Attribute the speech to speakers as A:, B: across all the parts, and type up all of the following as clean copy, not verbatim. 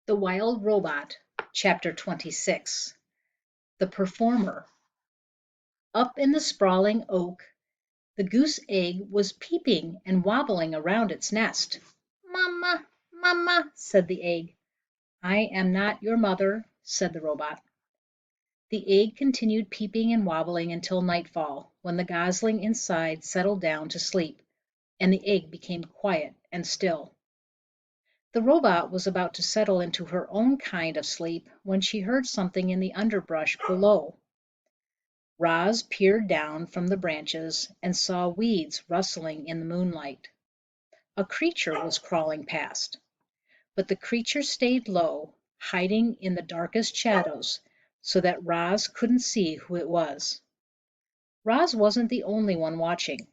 A: The Wild Robot, Chapter 26. The Performer. Up in the sprawling oak, the goose egg was peeping and wobbling around its nest. "Mamma, mamma," said the egg. "I am not your mother," said the robot. The egg continued peeping and wobbling until nightfall, when the gosling inside settled down to sleep, and the egg became quiet and still. The robot was about to settle into her own kind of sleep when she heard something in the underbrush below. Roz peered down from the branches and saw weeds rustling in the moonlight. A creature was crawling past, but the creature stayed low, hiding in the darkest shadows so that Roz couldn't see who it was. Roz wasn't the only one watching.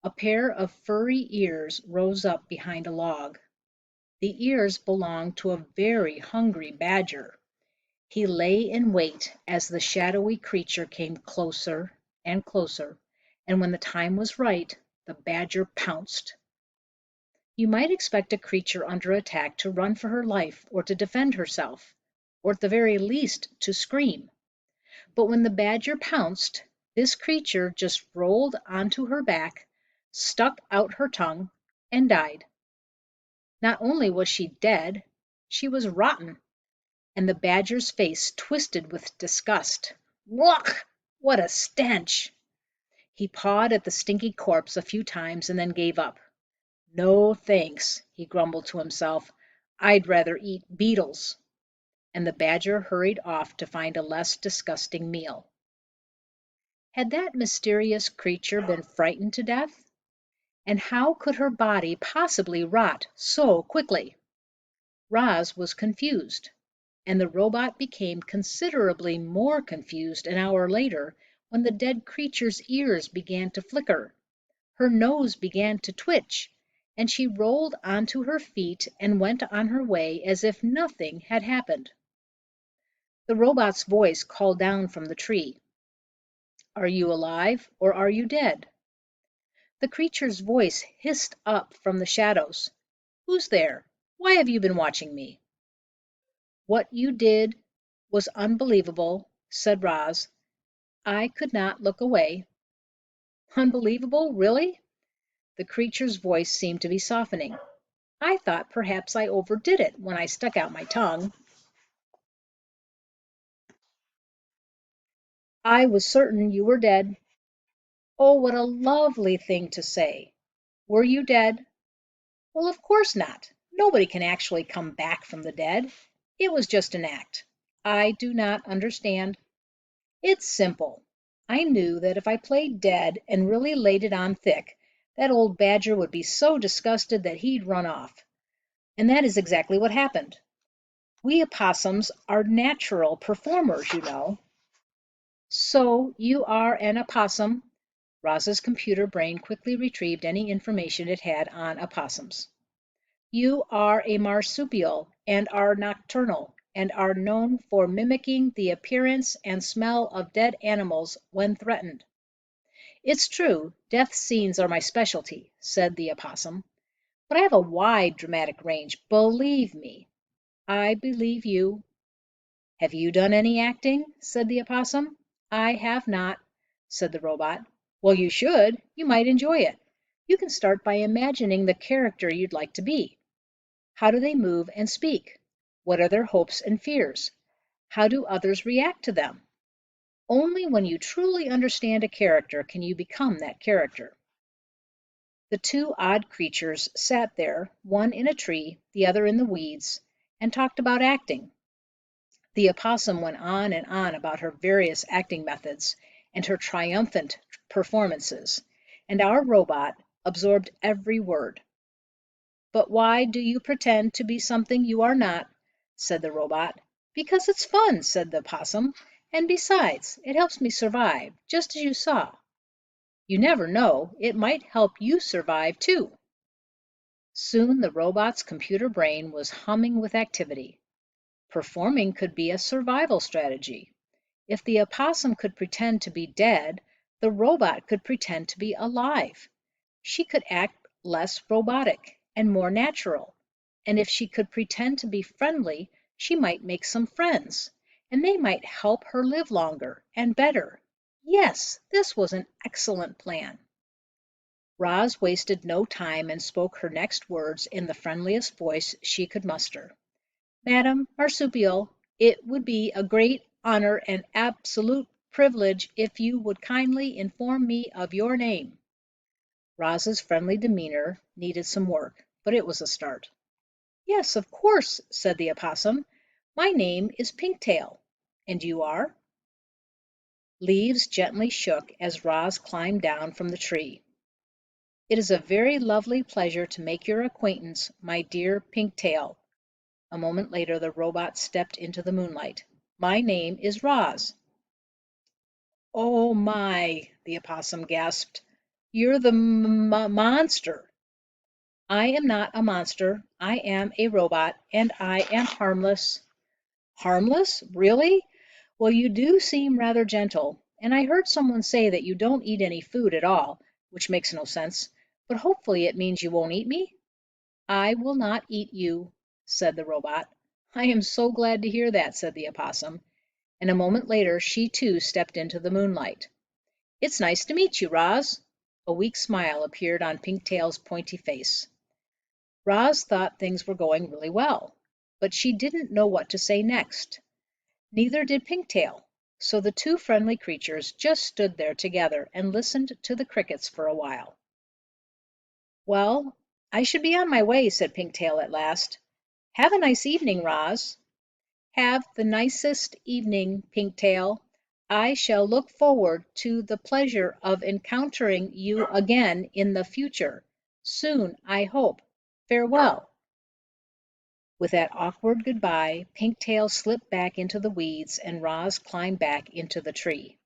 A: A pair of furry ears rose up behind a log. The ears belonged to a very hungry badger. He lay in wait as the shadowy creature came closer and closer, and when the time was right, the badger pounced. You might expect a creature under attack to run for her life or to defend herself, or at the very least to scream. But when the badger pounced, this creature just rolled onto her back, stuck out her tongue, and died. Not only was she dead, she was rotten, and the badger's face twisted with disgust. "Wuck! What a stench!" He pawed at the stinky corpse a few times and then gave up. "No, thanks," he grumbled to himself. "I'd rather eat beetles." And the badger hurried off to find a less disgusting meal. Had that mysterious creature been frightened to death? And how could her body possibly rot so quickly? Roz was confused, and the robot became considerably more confused an hour later when the dead creature's ears began to flicker, her nose began to twitch, and she rolled onto her feet and went on her way as if nothing had happened. The robot's voice called down from the tree. "Are you alive or are you dead?" The creature's voice hissed up from the shadows. "Who's there? Why have you been watching me?" "What you did was unbelievable," said Roz. "I could not look away." "Unbelievable, really?" The creature's voice seemed to be softening. "I thought perhaps I overdid it when I stuck out my tongue. I was certain you were dead." "Oh, what a lovely thing to say! Were you dead?" "Well, of course not. Nobody can actually come back from the dead. It was just an act." "I do not understand." "It's simple. I knew that if I played dead and really laid it on thick, that old badger would be so disgusted that he'd run off. And that is exactly what happened. We opossums are natural performers, you know." "So you are an opossum?" Roz's computer brain quickly retrieved any information it had on opossums. "You are a marsupial and are nocturnal, and are known for mimicking the appearance and smell of dead animals when threatened." "It's true, death scenes are my specialty," said the opossum. "But I have a wide dramatic range, believe me." "I believe you." "Have you done any acting?" said the opossum. "I have not," said the robot. "Well, you should. You might enjoy it. You can start by imagining the character you'd like to be. How do they move and speak? What are their hopes and fears? How do others react to them? Only when you truly understand a character can you become that character." The two odd creatures sat there, one in a tree, the other in the weeds, and talked about acting. The opossum went on and on about her various acting methods and her triumphant performances, and our robot absorbed every word. "But why do you pretend to be something you are not?" said the robot. "Because it's fun," said the opossum, "and besides, it helps me survive, just as you saw. You never know, it might help you survive too." Soon the robot's computer brain was humming with activity. Performing could be a survival strategy. If the opossum could pretend to be dead, the robot could pretend to be alive. She could act less robotic and more natural. And if she could pretend to be friendly, she might make some friends, and they might help her live longer and better. Yes, this was an excellent plan. Roz wasted no time and spoke her next words in the friendliest voice she could muster. Madam Marsupial, it would be a great honor and absolute privilege if you would kindly inform me of your name. Roz's friendly demeanor needed some work, but it was a start. Yes, of course, said the opossum. My name is Pinktail. And you are? Leaves gently shook as Roz climbed down from the tree. It is a very lovely pleasure to make your acquaintance, my dear Pinktail. A moment later, the robot stepped into the moonlight. My name is Roz. Oh my, the opossum gasped. You're the monster. I am not a monster. I am a robot, and I am harmless. Harmless? Really? Well, you do seem rather gentle, and I heard someone say that you don't eat any food at all, which makes no sense, but hopefully it means you won't eat me? I will not eat you, said the robot. I am so glad to hear that, said the opossum, and a moment later she too stepped into the moonlight. It's nice to meet you, Roz. A weak smile appeared on Pinktail's pointy face. Roz thought things were going really well, but she didn't know what to say next. Neither did Pinktail, so the two friendly creatures just stood there together and listened to the crickets for a while. Well, I should be on my way, said Pinktail at last. Have a nice evening, Roz. Have the nicest evening, Pinktail. I shall look forward to the pleasure of encountering you again in the future. Soon, I hope. Farewell. With that awkward goodbye, Pinktail slipped back into the weeds and Roz climbed back into the tree.